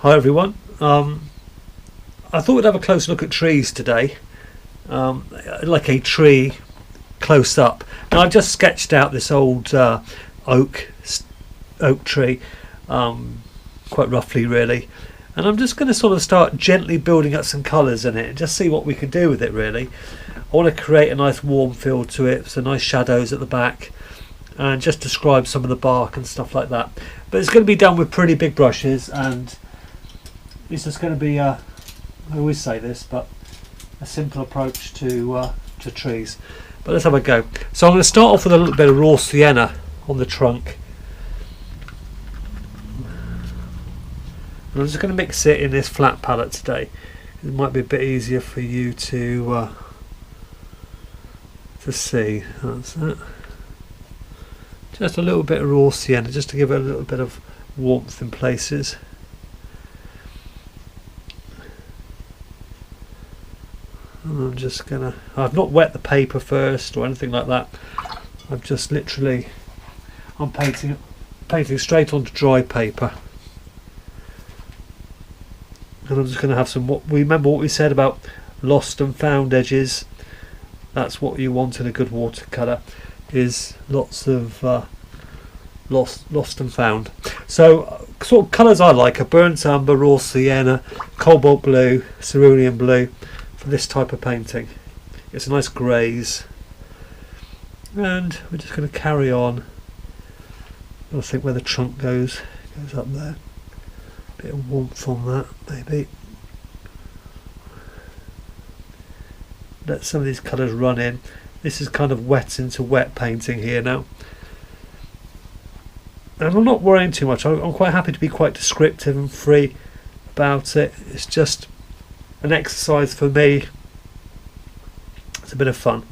Hi everyone. I thought we'd have a close look at trees today, like a tree close up. Now I've just sketched out this old oak tree, quite roughly really, and I'm just going to sort of start gently building up some colours in it and just see what we can do with it really. I want to create a nice warm feel to it, some nice shadows at the back, and just describe some of the bark and stuff like that. But it's going to be done with pretty big brushes, and it's just going to be I always say this, but a simple approach to trees. But let's have a go. So I'm going to start off with a little bit of raw sienna on the trunk, and I'm just going to mix it in this flat palette today. It might be a bit easier for you to see. That's it. Just a little bit of raw sienna, just to give it a little bit of warmth in places. And I'm just gonna, I've not wet the paper first or anything like that. I've just literally, I'm painting straight onto dry paper. And I'm just going to have some, remember what we said about lost and found edges. That's what you want in a good watercolour, is lots of lost and found. So sort of colours I like are burnt umber, raw sienna, cobalt blue, cerulean blue for this type of painting. It's a nice greys, and we're just going to carry on. I think where the trunk goes up there. Bit of warmth on that maybe. Let some of these colours run in. This is kind of wet into wet painting here now. And I'm not worrying too much. I'm quite happy to be quite descriptive and free about it. It's just an exercise for me. It's a bit of fun.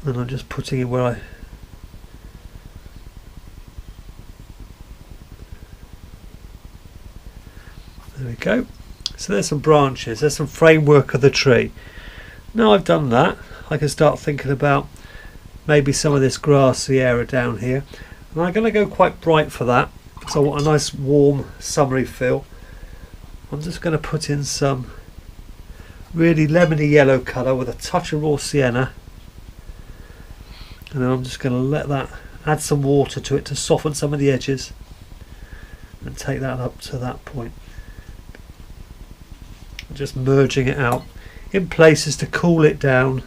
And I'm just putting it where I... There we go. So there's some branches, there's some framework of the tree. Now I've done that, I can start thinking about maybe some of this grassy area down here. And I'm going to go quite bright for that, so I want a nice warm summery feel. I'm just going to put in some really lemony yellow colour with a touch of raw sienna. And then I'm just going to let that, add some water to it to soften some of the edges. And take that up to that point. Just merging it out in places to cool it down.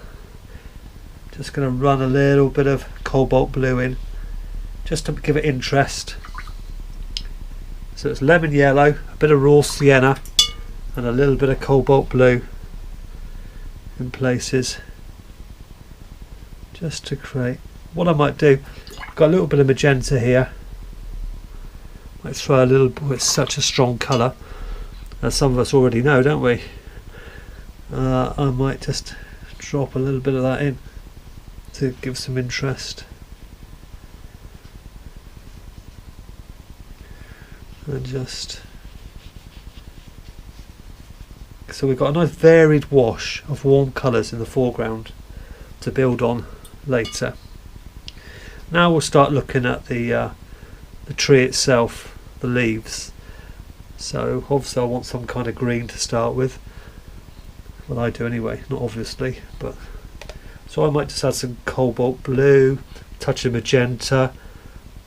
Just going to run a little bit of cobalt blue in just to give it interest. So it's lemon yellow, a bit of raw sienna and a little bit of cobalt blue in places, just to create what I might do. I've got a little bit of magenta here. Might throw a little, it's such a strong colour, as some of us already know, don't we? I might just drop a little bit of that in to give some interest. And just... So we've got a nice varied wash of warm colours in the foreground to build on later. Now we'll start looking at the tree itself, the leaves. So obviously I want some kind of green to start with. Well, I do anyway, not obviously, but so I might just add some cobalt blue, touch of magenta,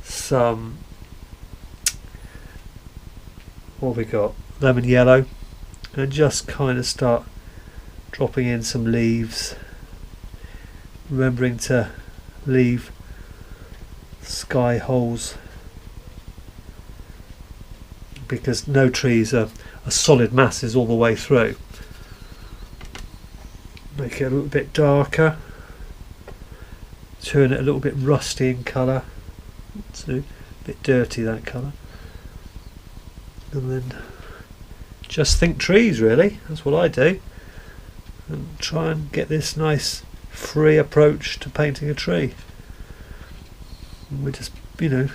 some, what have we got, lemon yellow, and just kind of start dropping in some leaves, remembering to leave sky holes, because no trees are solid masses all the way through. Make it a little bit darker, turn it a little bit rusty in colour, it's a bit dirty that colour, and then just think trees really, that's what I do, and try and get this nice free approach to painting a tree. And we're just, you know,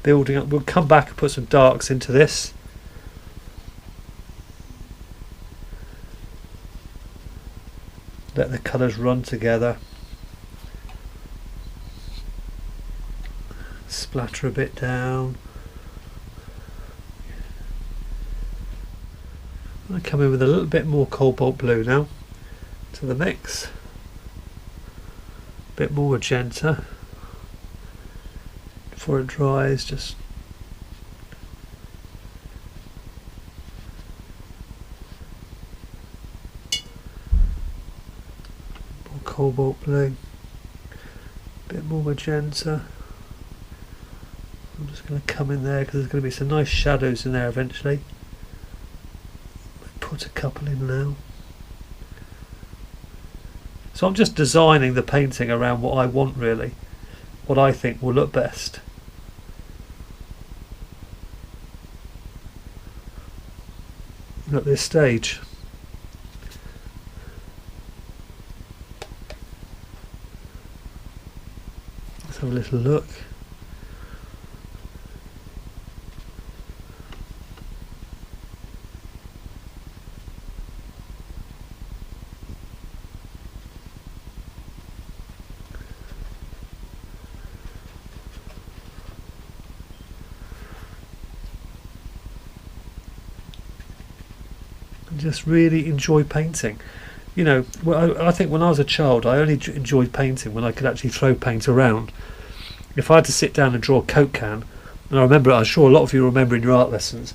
building up. We'll come back and put some darks into this. Let the colours run together. splatter a bit down. I come in with a little bit more cobalt blue now to the mix. A bit more magenta before it dries. Just more cobalt blue, a bit more magenta. I'm just going to come in there because there's going to be some nice shadows in there eventually. Put a couple in now. So I'm just designing the painting around what I want, really, what I think will look best. At this stage. Let's have a little look. Just really enjoy painting. You know, I think when I was a child I only enjoyed painting when I could actually throw paint around. If I had to sit down and draw a Coke can, and I remember, I'm sure a lot of you remember in your art lessons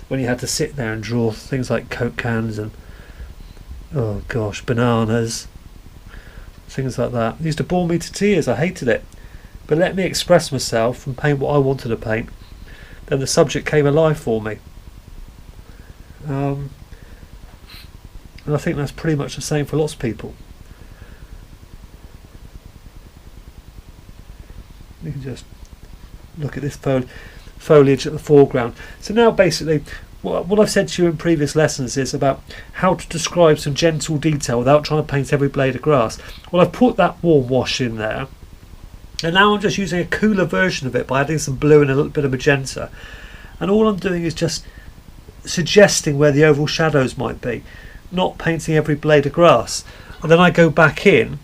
when you had to sit there and draw things like Coke cans and, oh gosh, bananas, things like that. It used to bore me to tears. I hated it. But let me express myself and paint what I wanted to paint, then the subject came alive for me. And I think that's pretty much the same for lots of people. You can just look at this foliage at the foreground. So now basically what I've said to you in previous lessons is about how to describe some gentle detail without trying to paint every blade of grass. Well, I've put that warm wash in there, and now I'm just using a cooler version of it by adding some blue and a little bit of magenta, and all I'm doing is just suggesting where the overall shadows might be, not painting every blade of grass. And then I go back in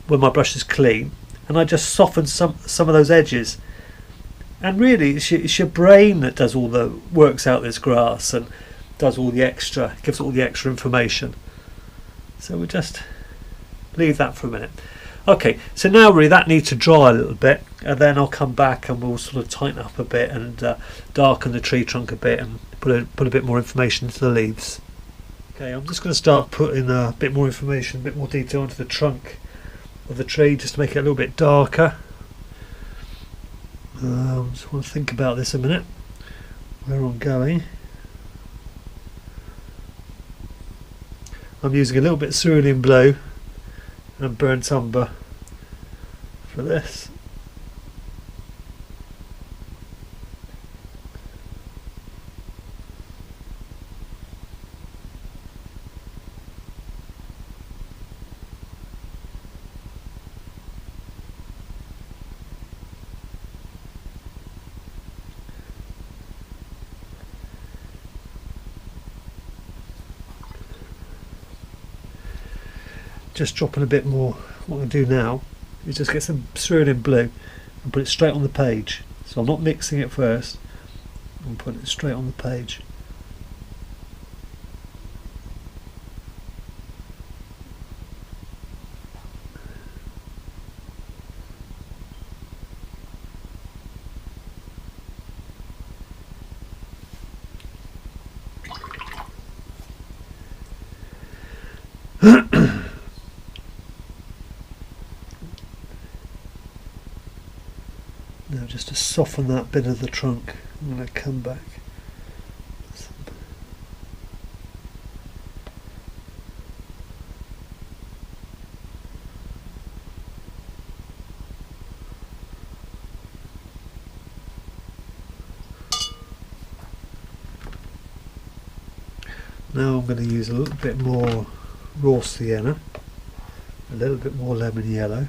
when my brush is clean and I just soften some of those edges. And really it's your brain that does all the works out this grass and does all the extra, gives all the extra information. So we'll just leave that for a minute. Okay, so now really that needs to dry a little bit, and then I'll come back and we'll sort of tighten up a bit and darken the tree trunk a bit and put a bit more information into the leaves. Okay, I'm just going to start putting a bit more information, a bit more detail into the trunk of the tree, just to make it a little bit darker. Just want to think about this a minute, where I'm going. I'm using a little bit of cerulean blue and burnt umber for this. Just dropping a bit more. What I'm going to do now is just get some cerulean blue and put it straight on the page. So I'm not mixing it first, I'm putting it straight on the page. Now just to soften that bit of the trunk, I'm going to come back. Now I'm going to use a little bit more raw sienna, a little bit more lemon yellow,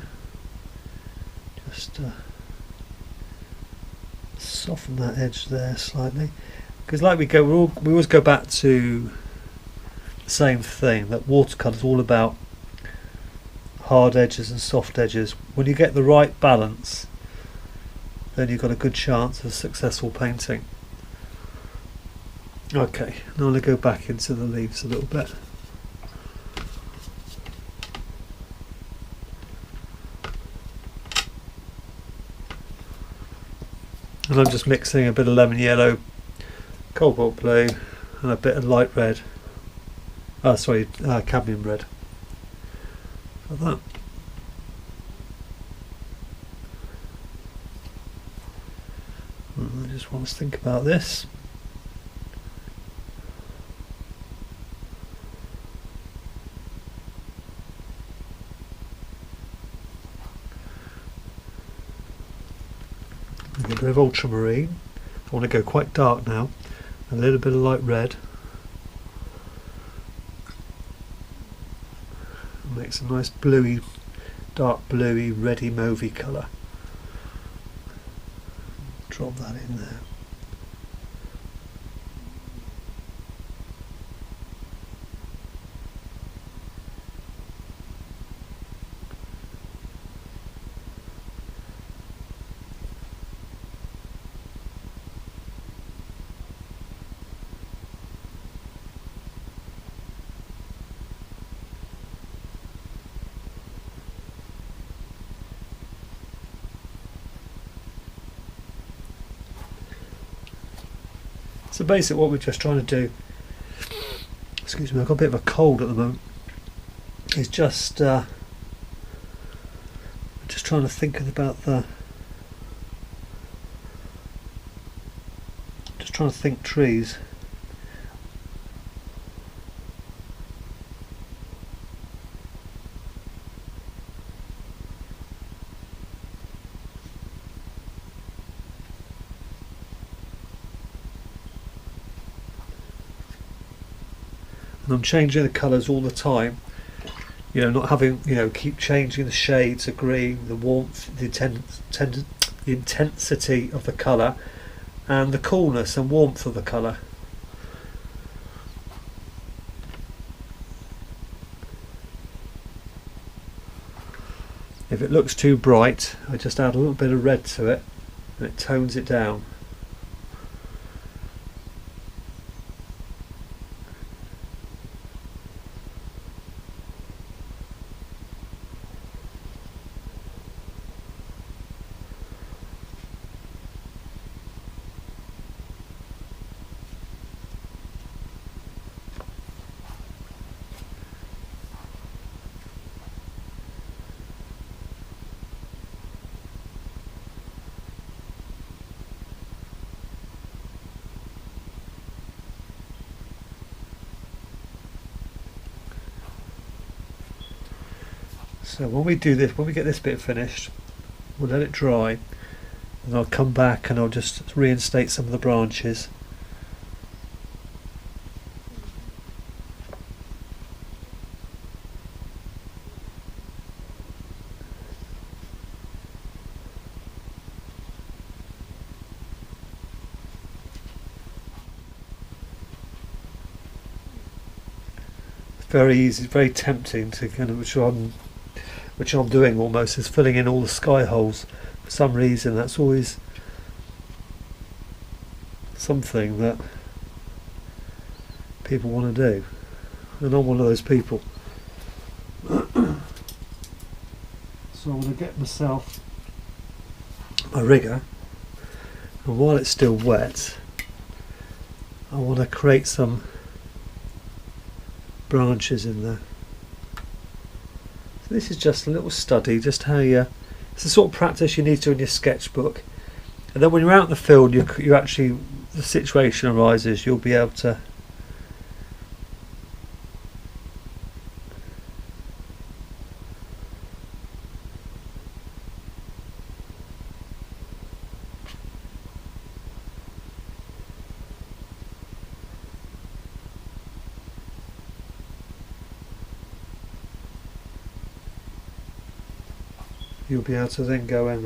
just soften that edge there slightly, because like we always go back to the same thing, that watercolour is all about hard edges and soft edges. When you get the right balance, then you've got a good chance of successful painting. Okay, now I'm going to go back into the leaves a little bit. And I'm just mixing a bit of lemon yellow, cobalt blue and a bit of light red, cadmium red for that. I just want to think about this. A bit of ultramarine. I want to go quite dark now. A little bit of light red. Makes a nice bluey, dark bluey, reddy mauvey colour. Drop that in there. So basically what we're just trying to do, excuse me, I've got a bit of a cold at the moment, is just trying to think about just trying to think trees. And I'm changing the colours all the time, you know, not having, you know, keep changing the shades of green, the warmth, the intensity of the colour, and the coolness and warmth of the colour. If it looks too bright, I just add a little bit of red to it and it tones it down. So when we do this, when we get this bit finished, we'll let it dry and I'll come back and I'll just reinstate some of the branches. It's very easy, very tempting to kind of, which I'm doing almost, is filling in all the sky holes. For some reason that's always something that people want to do, and I'm one of those people. So I'm going to get myself my rigger, and while it's still wet I want to create some branches in there. This is just a little study, just how it's the sort of practice you need to do in your sketchbook, and then when you're out in the field, you actually, the situation arises, you'll be able to to then go and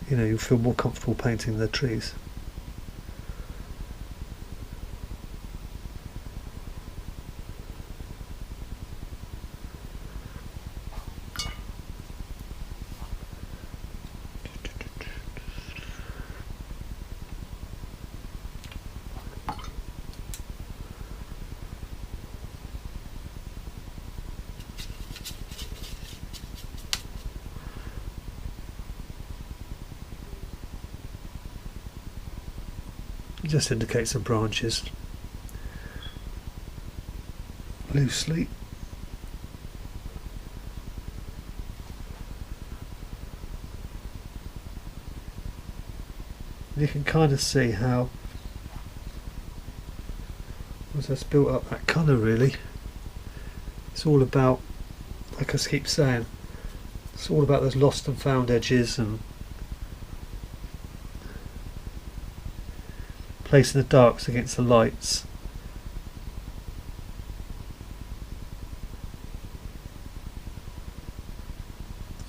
you know, you'll feel more comfortable painting the trees. It just indicates some branches loosely. You can kind of see how that's built up that colour really. It's all about, like I keep saying, it's all about those lost and found edges and placing the darks against the lights.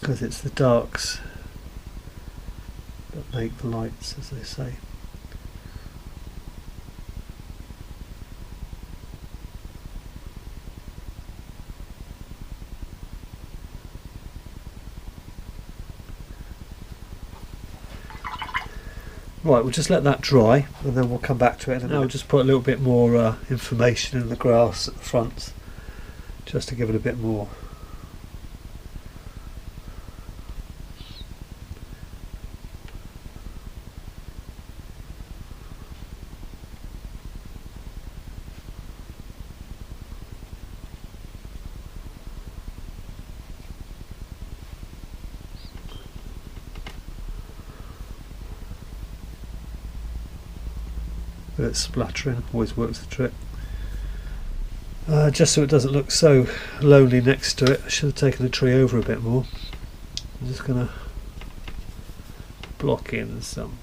Because it's the darks that make the lights, as they say. Right, we'll just let that dry and then we'll come back to it. And now we'll just put a little bit more information in the grass at the front, just to give it a bit more. But it's splattering, always works the trick. Just so it doesn't look so lonely next to it, I should have taken the tree over a bit more. I'm just going to block in some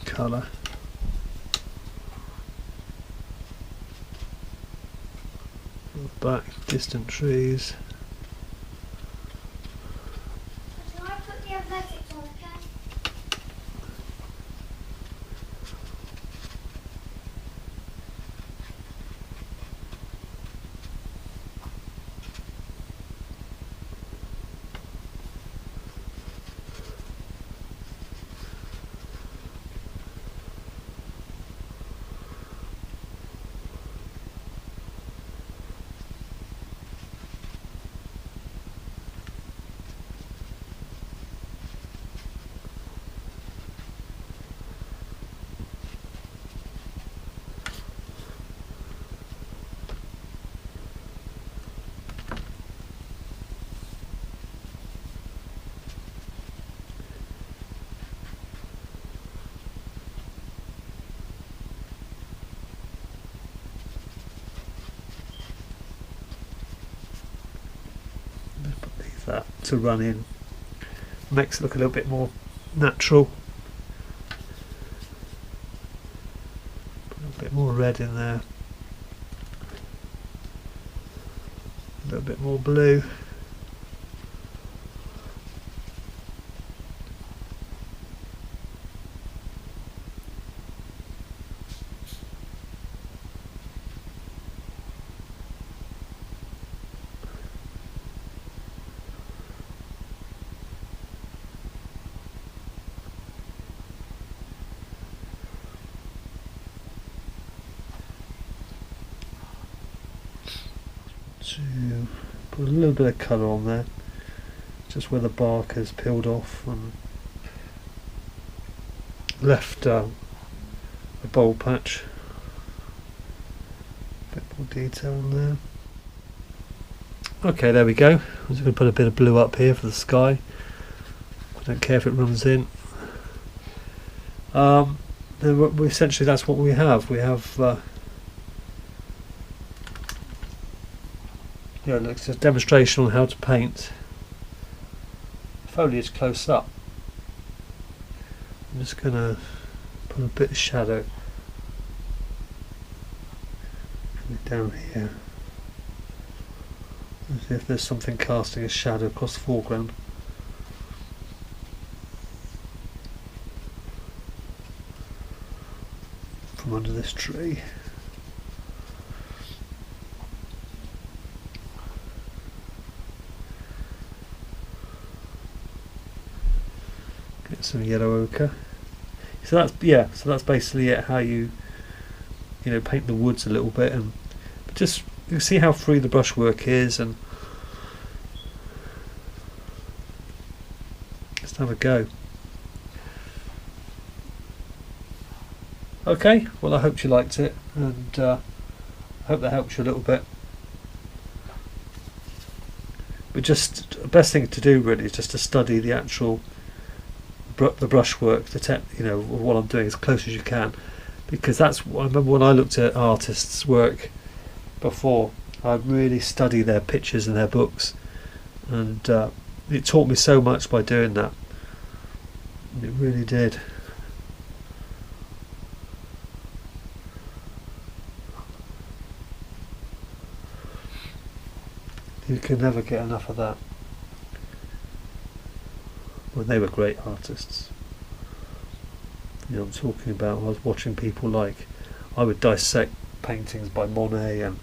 colour. Back, distant trees. Can I put the athletics on again? Leave that to run in. Makes it look a little bit more natural. Put a little bit more red in there. A little bit more blue. To put a little bit of colour on there, just where the bark has peeled off and left a bold patch. A bit more detail on there. Okay, there we go. I'm just going to put a bit of blue up here for the sky. I don't care if it runs in. Essentially that's what we have. We have yeah, it's a demonstration on how to paint foliage close up. I'm just going to put a bit of shadow down here, as if there's something casting a shadow across the foreground. From under this tree. Get some yellow ochre. So that's basically it. How you paint the woods a little bit, and just you see how free the brushwork is, and just have a go. Okay, well I hope you liked it, and I hope that helps you a little bit. But just the best thing to do really is just to study the actual the brushwork, what I'm doing as close as you can, because that's I remember when I looked at artists' work before, I really study their pictures and their books, and it taught me so much by doing that. It really did. You can never get enough of that. Well, they were great artists. I'm talking about, I was watching people like, I would dissect paintings by Monet and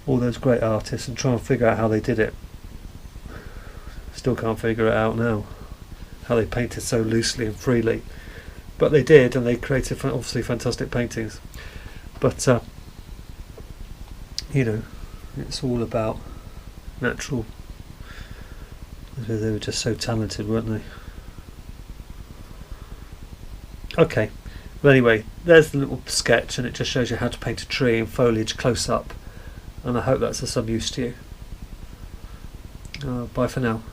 all those great artists and try and figure out how they did it. Still can't figure it out now, how they painted so loosely and freely. But they did, and they created obviously fantastic paintings. But, it's all about natural. They were just so talented, weren't they? Okay, well anyway, there's the little sketch, and it just shows you how to paint a tree and foliage close up, and I hope that's of some use to you. Bye for now.